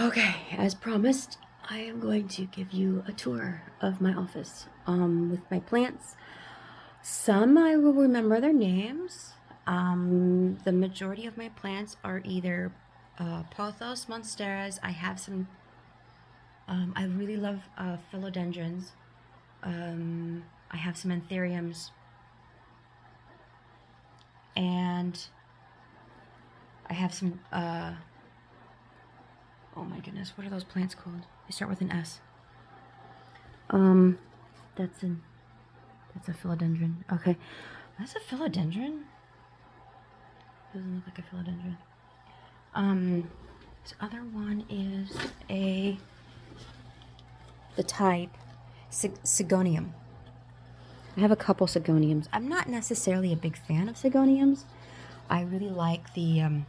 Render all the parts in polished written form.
Okay, as promised, I am going to give you a tour of my office with my plants. Some I will remember their names. The majority of my plants are either Pothos monsteras. I have some, I really love philodendrons. I have some anthuriums. And I have some, oh my goodness, what are those plants called? They start with an S. Um, that's an That's a philodendron. Okay. That's a philodendron? Doesn't look like a philodendron. This other one is the type Sigonium. I have a couple Sigoniums. I'm not necessarily a big fan of Sigoniums. I really like the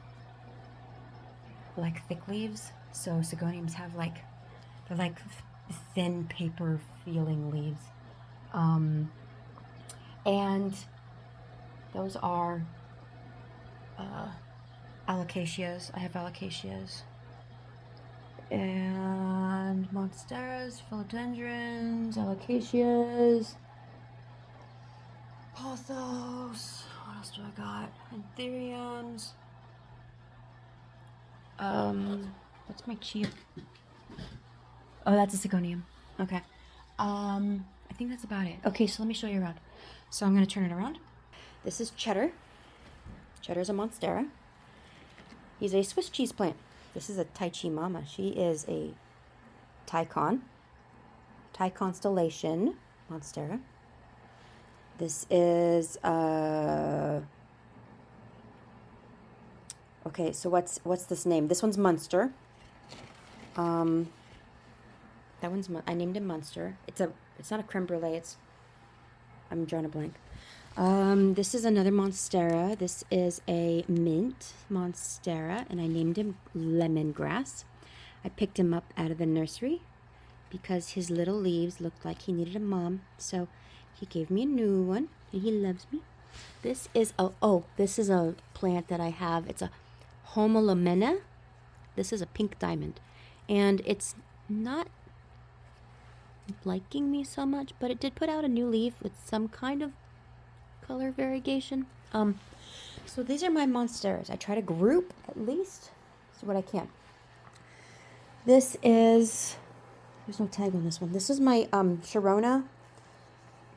like thick leaves. So Sigoniums have they're like thin paper feeling leaves. And those are alocasias. I have alocasias. And monsteras, philodendrons, alocasias, pothos. What else do I got? Anthuriums. What's my chia? Oh, that's a Sigonium. Okay. I think that's about it. Okay, so let me show you around. So I'm gonna turn it around. This is Cheddar. Cheddar's a monstera. He's a Swiss cheese plant. This is a Tai Chi Mama. She is a Thai constellation monstera. This is okay, so what's this name? This one's Munster. That one's I named him Munster. It's not a creme brulee. I'm drawing a blank. This is another monstera. This is a mint monstera, and I named him Lemongrass. I picked him up out of the nursery because his little leaves looked like he needed a mom, so he gave me a new one, and he loves me. This is this is a plant that I have. It's a Homolemena. This is a pink diamond, and it's not liking me so much, but it did put out a new leaf with some kind of color variegation. So these are my monsters. I try to group at least, see what I can. This is, there's no tag on this one. This is my Sharona.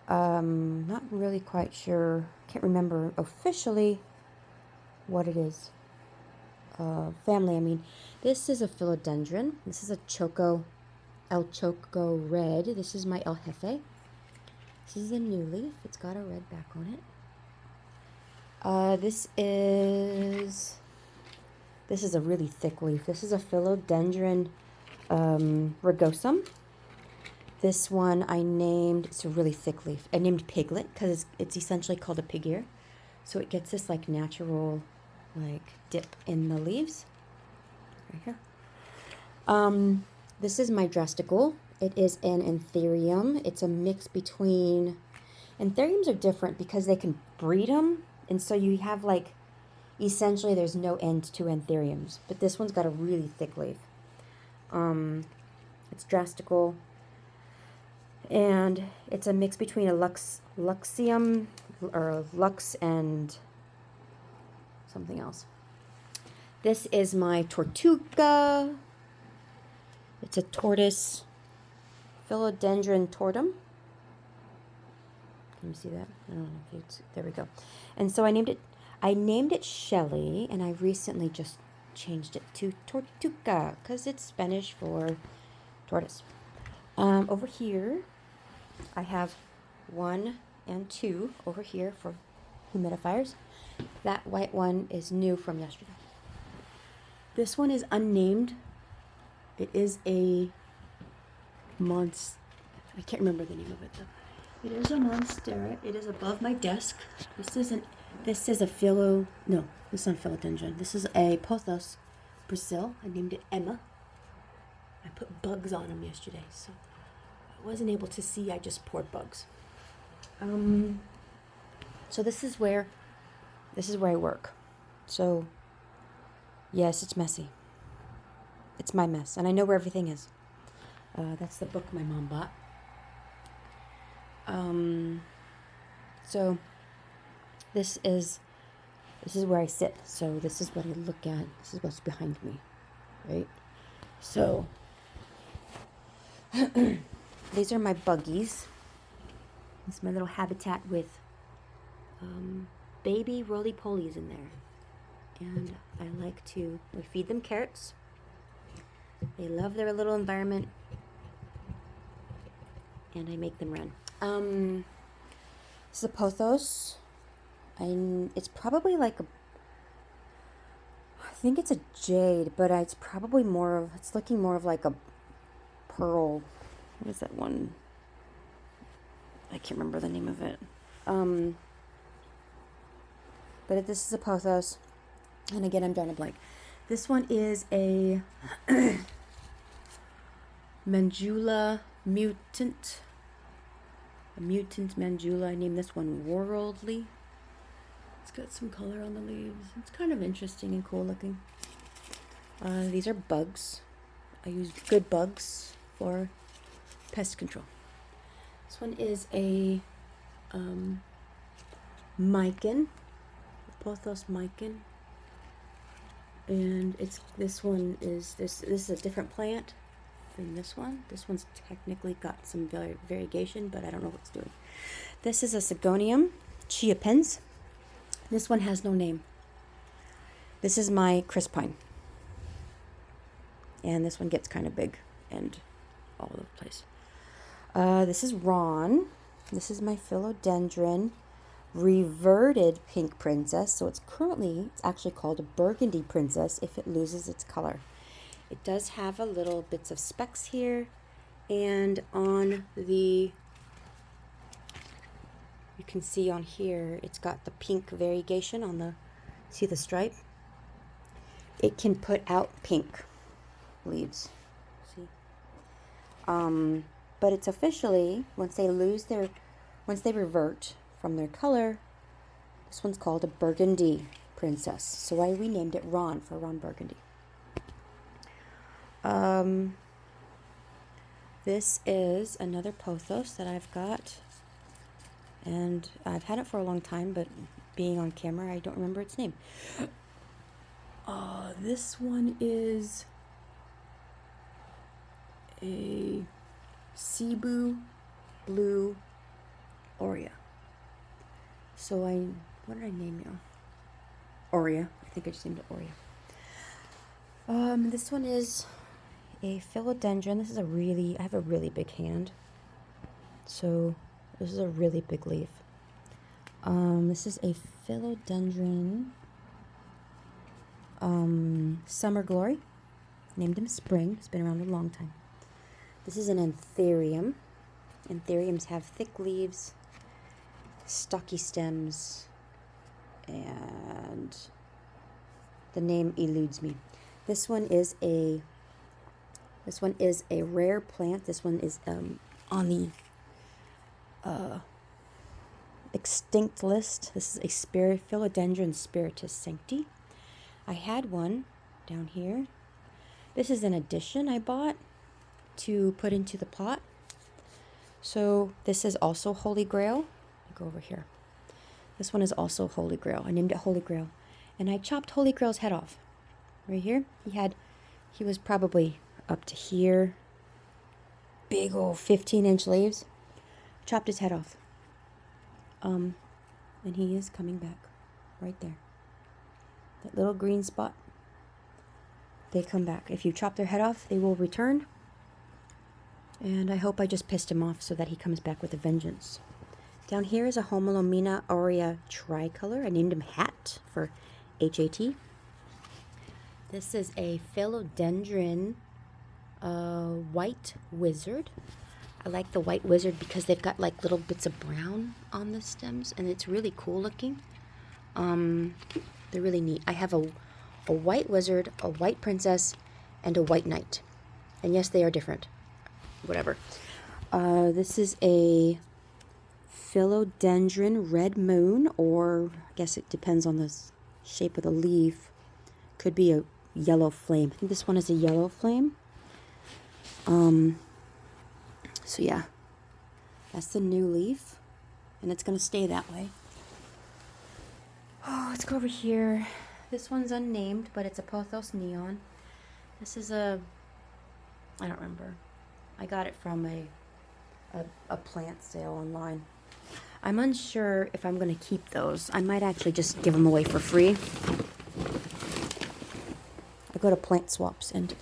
Not really quite sure. Can't remember officially what it is. Family, I mean. This is a philodendron. This is a El Choco Red. This is my El Jefe. This is a new leaf. It's got a red back on it. This is a really thick leaf. This is a philodendron rugosum. This one I named, it's a really thick leaf. I named Piglet because it's essentially called a pig ear. So it gets this like natural like dip in the leaves. Right here. This is my Drasticle. It is an anthurium. It's a mix between, anthuriums are different because they can breed them. And so you have like, essentially there's no end to anthuriums. But this one's got a really thick leaf. It's Drasticle. And it's a mix between a Luxium or Lux and something else. This is my Tortuga. It's a tortoise, Philodendron tortum. Can you see that? I don't know if it's, there we go. And so I named it Shelly, and I recently just changed it to Tortuga because it's Spanish for tortoise. Over here, I have 1 and 2 over here for humidifiers. That white one is new from yesterday. This one is unnamed. It is a I can't remember the name of it though. It is a monstera. It is above my desk. This is a philo. No, this is not philodendron. This is a Pothos Brazil. I named it Emma. I put bugs on them yesterday, so I wasn't able to see. I just poured bugs. So this is where I work. So yes, it's messy. It's my mess, and I know where everything is. That's the book my mom bought. So this is where I sit. So this is what I look at. This is what's behind me, right? So these are my buggies. It's my little habitat with baby roly-polies in there. And I like to, we feed them carrots. They love their little environment. And I make them run. This is a pothos. It's probably like a, I think it's a jade, but it's probably more of, it's looking more of like a pearl. What is that one? I can't remember the name of it. But this is a pothos. And again, I'm drawing a blank. This one is a Mandula mutant. A mutant Mandula. I named this one Worldly. It's got some color on the leaves. It's kind of interesting and cool looking. These are bugs. I use good bugs for pest control. This one is a Mikan, Pothos Mikan, and this is a different plant than this one. This one's technically got some variegation, but I don't know what it's doing. This is a Sigonium Chiapens. This one has no name. This is my Crispine, and this one gets kind of big and all over the place. This is Ron. This is my Philodendron Reverted Pink Princess. So it's actually called a Burgundy Princess if it loses its color. It does have a little bits of specks here, and on the, you can see on here, it's got the pink variegation on the, see the stripe? It can put out pink leaves, see? But it's officially, once they revert from their color, this one's called a Burgundy Princess. So I renamed it Ron for Ron Burgundy. This is another pothos that I've got, and I've had it for a long time, but being on camera, I don't remember its name. This one is a Cebu Blue Aurea. So what did I name you? Aurea. I think I just named it Aurea. This one is a Philodendron. This is I have a really big hand. So this is a really big leaf. This is a Philodendron Summer Glory. Named him Spring. He's been around a long time. This is an Anthurium. Anthuriums have thick leaves, stocky stems, and the name eludes me. This one is a rare plant. This one is on the extinct list. This is a Philodendron Spiritus Sancti. I had one down here. This is an addition I bought to put into the pot. So this is also Holy Grail. I'll go over here. This one is also Holy Grail. I named it Holy Grail. And I chopped Holy Grail's head off. Right here. He was probably up to here. Big old 15-inch leaves. Chopped his head off. And he is coming back. Right there. That little green spot. They come back. If you chop their head off, they will return. And I hope I just pissed him off so that he comes back with a vengeance. Down here is a Homalomena Aurea tricolor. I named him Hat for H-A-T. This is a Philodendron White Wizard. I like the White Wizard because they've got like little bits of brown on the stems, and it's really cool looking. They're really neat. I have a White Wizard, a White Princess, and a White Knight. And yes, they are different. Whatever. This is a Philodendron Red Moon, or I guess it depends on the shape of the leaf. Could be a yellow flame. I think this one is a yellow flame. So yeah, that's the new leaf, and it's gonna stay that way. Oh, let's go over here. This one's unnamed, but it's a Pothos Neon. This is I don't remember. I got it from a plant sale online. I'm unsure if I'm gonna keep those. I might actually just give them away for free. I go to Plant Swaps and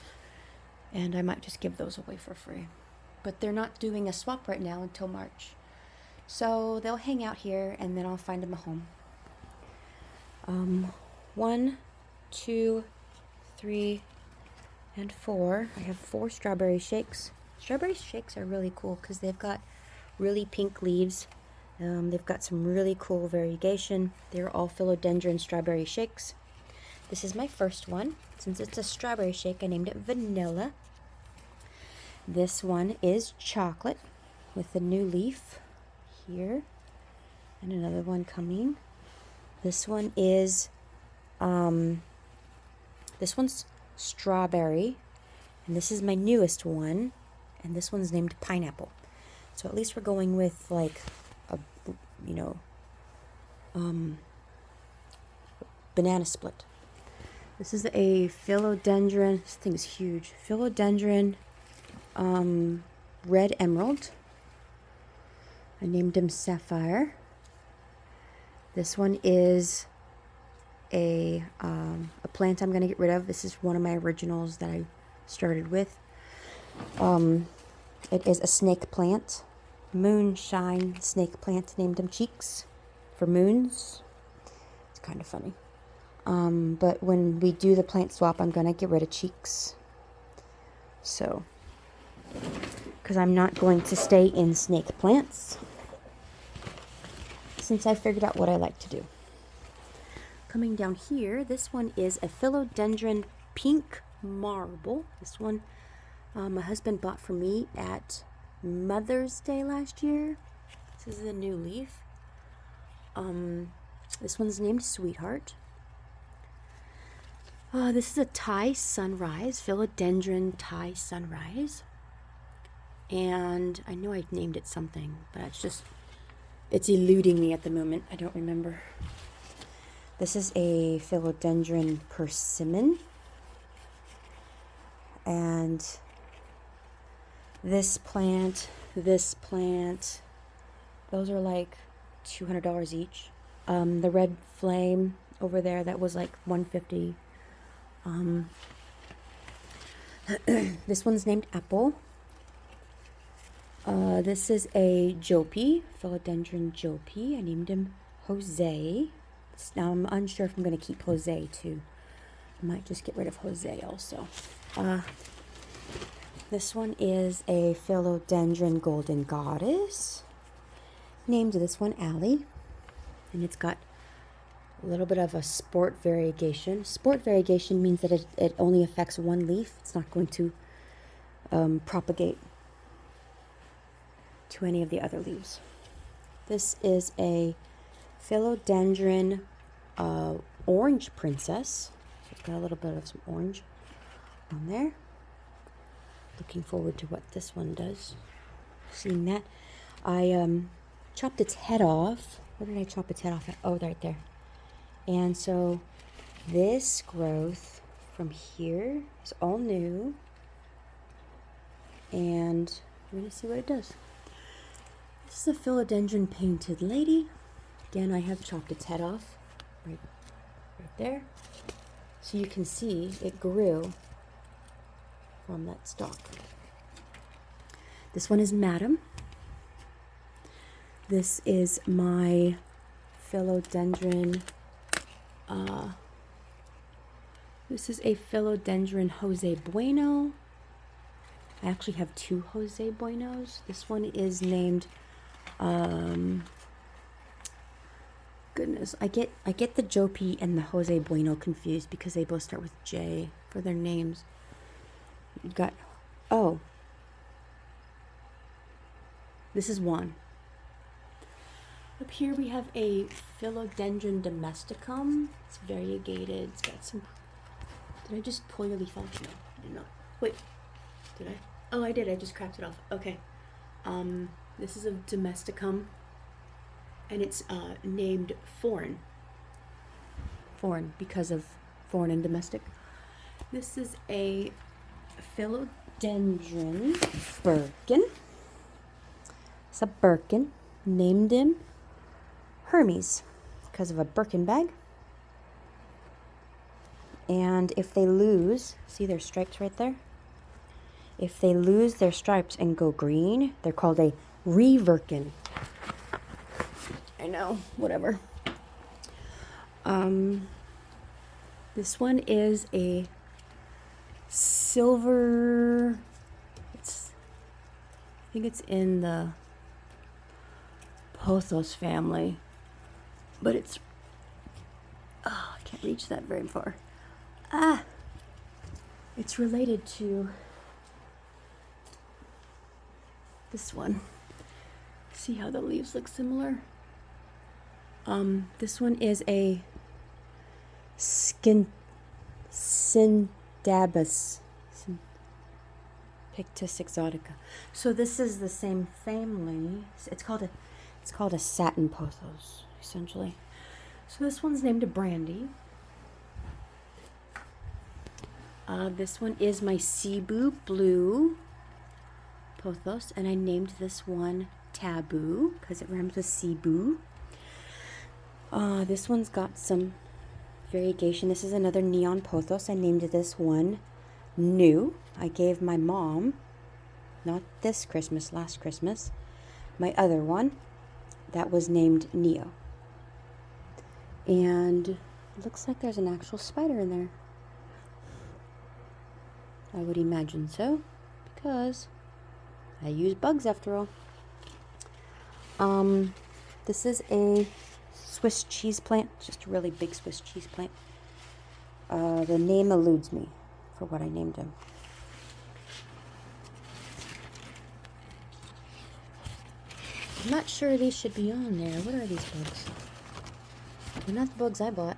I might just give those away for free. But they're not doing a swap right now until March. So they'll hang out here and then I'll find them a home. 1, 2, 3, and 4. I have 4 strawberry shakes. Strawberry shakes are really cool because they've got really pink leaves. They've got some really cool variegation. They're all philodendron strawberry shakes. This is my first one. Since it's a strawberry shake, I named it Vanilla. This one is chocolate with a new leaf here and another one coming. This one is this one's strawberry, and this is my newest one, and this one's named Pineapple. So at least we're going with like a banana split. This is a philodendron. This thing's huge. Philodendron red emerald. I named him Sapphire. This one is a plant I'm going to get rid of. This is one of my originals that I started with. It is a snake plant. Moonshine snake plant. Named him Cheeks for moons. It's kind of funny. But when we do the plant swap, I'm going to get rid of Cheeks. So, because I'm not going to stay in snake plants since I figured out what I like to do. Coming down here, this one is a philodendron pink marble. This one my husband bought for me at Mother's Day last year. This is a new leaf. This one's named Sweetheart. This is a Thai Sunrise, philodendron Thai Sunrise. And I know I named it something, but it's eluding me at the moment. I don't remember. This is a philodendron persimmon. And this plant, those are like $200 each. The red flame over there, that was like $150. This one's named Apple. This is a Jopi, philodendron Jopi. I named him Jose. Now I'm unsure if I'm going to keep Jose too. I might just get rid of Jose also. This one is a philodendron golden goddess. Named this one Allie. And it's got a little bit of a sport variegation. Sport variegation means that it only affects one leaf. It's not going to propagate to any of the other leaves. This is a philodendron orange princess. So it's got a little bit of some orange on there. Looking forward to what this one does. Seeing that. I chopped its head off. Where did I chop its head off at? Oh, right there. And so this growth from here is all new. And we're going to see what it does. This is a philodendron painted lady. Again, I have chopped its head off right there. So you can see it grew from that stalk. This one is Madam. This is my philodendron. This is a philodendron Jose Bueno. I actually have 2 Jose Buenos. This one is named goodness, I get the Jopi and the Jose Bueno confused because they both start with J for their names. You've got this is one. Up here we have a philodendron domesticum. It's variegated. It's got some Did I just pull your leaf off? No, I did not. Wait, did I? Oh, I did. I just cracked it off. Okay. This is a domesticum, and it's named Foreign. Foreign because of foreign and domestic. This is a philodendron Birkin. It's a Birkin. Named him Hermes because of a Birkin bag. And if they lose, see their stripes right there? If they lose their stripes and go green, they're called a revirkin. I know, whatever. This one is a silver. I think it's in the Pothos family, but it's. Oh, I can't reach that very far. It's related to this one. See how the leaves look similar? This one is a Scindabus Pictus exotica. So this is the same family. It's called a satin pothos, essentially. So this one's named a Brandy. This one is my Cebu Blue pothos, and I named this one Taboo because it rhymes with Cebu. This one's got some variegation. This is another neon pothos. I named this one New. I gave my mom, not this Christmas, last Christmas, my other one that was named Neo. And it looks like there's an actual spider in there. I would imagine so, because I use bugs after all. This is a Swiss cheese plant, just a really big Swiss cheese plant. The name eludes me for what I named him. I'm not sure these should be on there. What are these bugs? They're not the bugs I bought.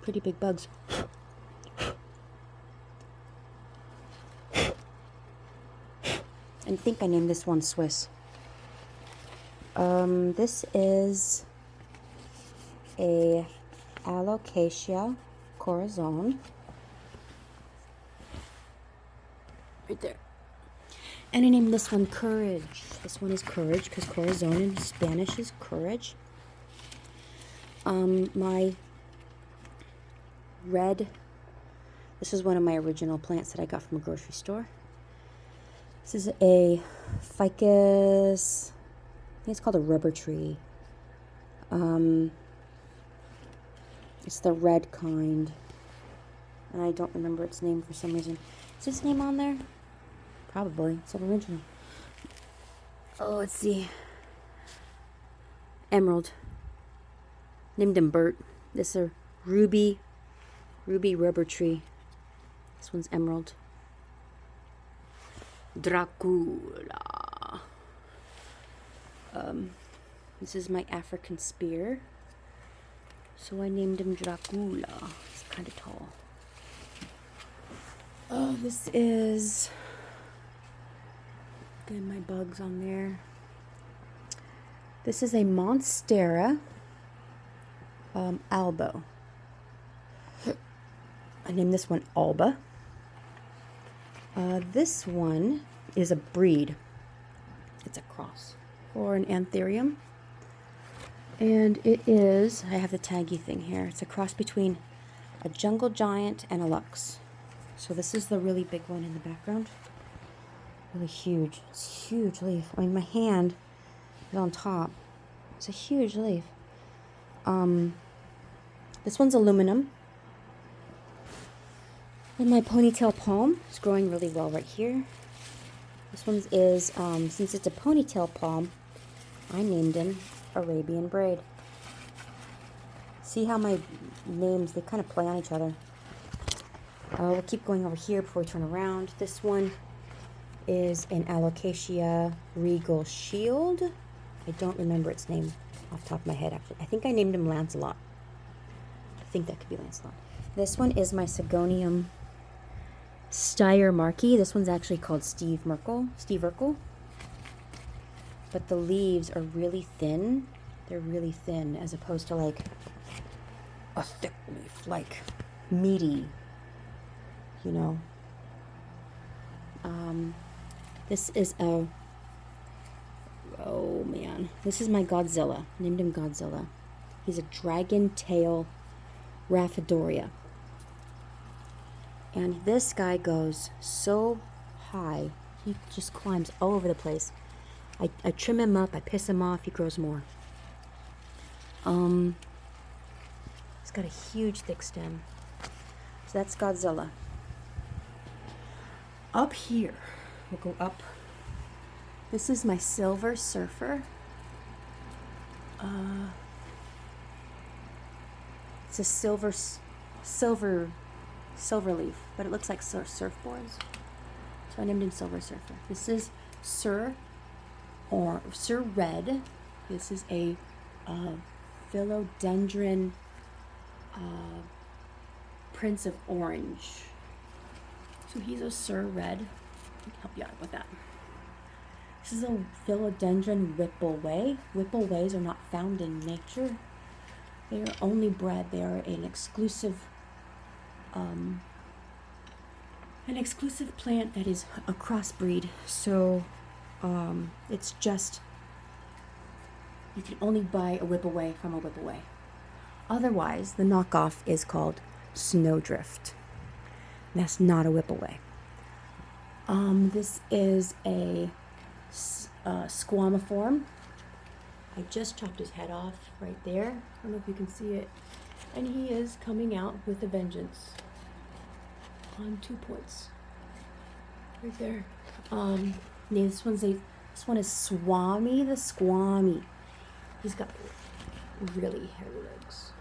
Pretty big bugs. I think I named this one Swiss. This is a Alocasia corazon. Right there. And I named this one Courage. This one is Courage because corazon in Spanish is courage. My red, this is one of my original plants that I got from a grocery store. This is a ficus, I think it's called a rubber tree. It's the red kind, and I don't remember its name for some reason. Is its name on there? Probably. It's an original. Oh, let's see. Emerald. Named him Bert. This is a ruby rubber tree. This one's Emerald. Dracula. This is my African spear. So I named him Dracula. He's kind of tall. Oh, this is... Getting my bugs on there. This is a Monstera Albo. I named this one Alba. This one is a breed. It's a cross or an anthurium. And it is, I have the taggy thing here. It's a cross between a jungle giant and a lux. So this is the really big one in the background. Really huge. It's a huge leaf. I mean, my hand is on top. It's a huge leaf. This one's aluminum. And my ponytail palm is growing really well right here. This one is, since it's a ponytail palm, I named him Arabian Braid. See how my names, they kind of play on each other. We'll keep going over here before we turn around. This one is an Alocasia Regal Shield. I don't remember its name off the top of my head, actually. I think I named him Lancelot. I think that could be Lancelot. This one is my Sigonium Steiermarki. This one's actually called Steve Urkel. But the leaves are really thin. They're really thin as opposed to like a thick leaf, like meaty, you know. This is a, oh man, this is my Godzilla. I named him Godzilla. He's a dragon tail Rhaphidoria. And this guy goes so high, he just climbs all over the place. I trim him up, I piss him off, he grows more. He's got a huge thick stem. So that's Godzilla. Up here, we'll go up. This is my Silver Surfer. It's a silver leaf, but it looks like surfboards. So I named him Silver Surfer. This is Sir Red. This is a philodendron Prince of Orange. So he's a Sir Red. I can help you out with that. This is a philodendron Whippleway. Whippleways are not found in nature. They are only bred. They are an exclusive plant that is a crossbreed. So it's just, you can only buy a Whippleway from a Whippleway. Otherwise, the knockoff is called Snowdrift. That's not a Whippleway. This is a squamiform. I just chopped his head off right there. I don't know if you can see it. And he is coming out with a vengeance on 2 points. Right there. This one is Swami the Squammy. He's got really hairy legs.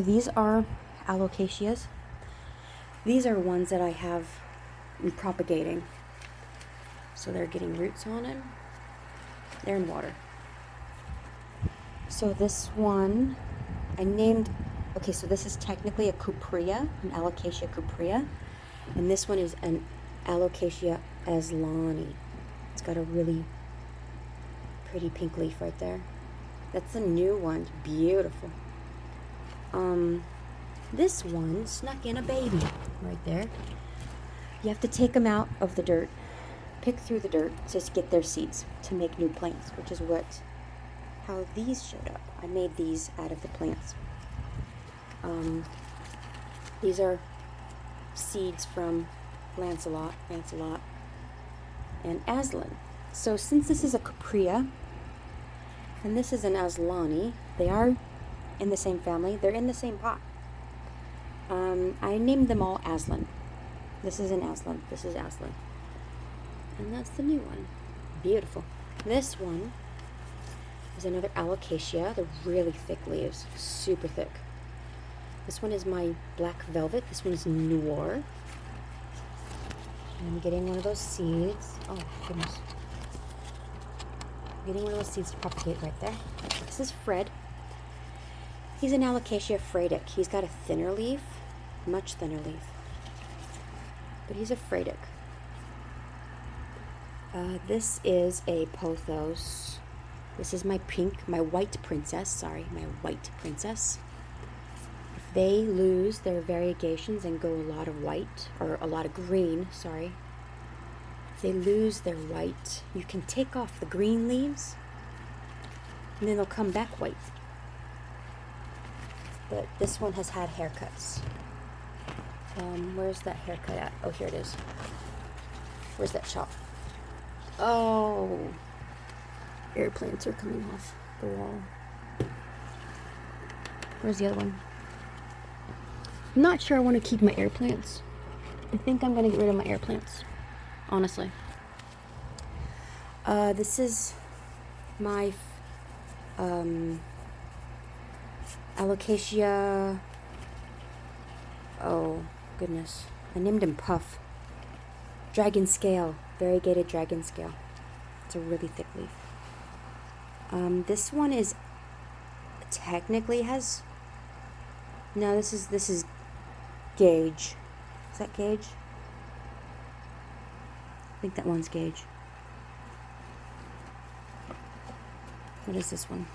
These are alocasias. These are ones that I have propagating. So they're getting roots on it. They're in water. So this one I named, okay, so this is technically a Cuprea, an Alocasia Cuprea. And this one is an Alocasia Aslani. It's got a really pretty pink leaf right there. That's a new one. Beautiful. This one snuck in a baby right there. You have to take them out of the dirt, pick through the dirt to get their seeds to make new plants, which is how these showed up. I made these out of the plants. These are seeds from Lancelot, and Aslan. So since this is a Cuprea and this is an Aslani, they are in the same family. They're in the same pot. I named them all Aslan. This is an Aslan. This is Aslan. And that's the new one. Beautiful. This one is another Alocasia. They're really thick leaves. Super thick. This one is my Black Velvet. This one is Noir. And I'm getting one of those seeds. Oh, goodness. I'm getting one of those seeds to propagate right there. This is Fred. He's an Alocasia Fradic. He's got a thinner leaf, much thinner leaf. But he's a Fradic. This is a Pothos. This is my white princess. My white princess. If they lose their variegations and go a lot of white, or a lot of green, if they lose their white, you can take off the green leaves, and then they'll come back white. But this one has had haircuts. Where's that haircut at? Oh, here it is. Where's that shop? Oh, air plants are coming off the wall. Where's the other one? I'm not sure I want to keep my air plants. I think I'm going to get rid of my air plants, honestly. This is my Alocasia. Oh, goodness. I named him Puff. Dragon Scale. Variegated Dragon Scale. It's a really thick leaf. This one is technically has, no, this is Gage. Is that Gage? I think that one's Gage. What is this one?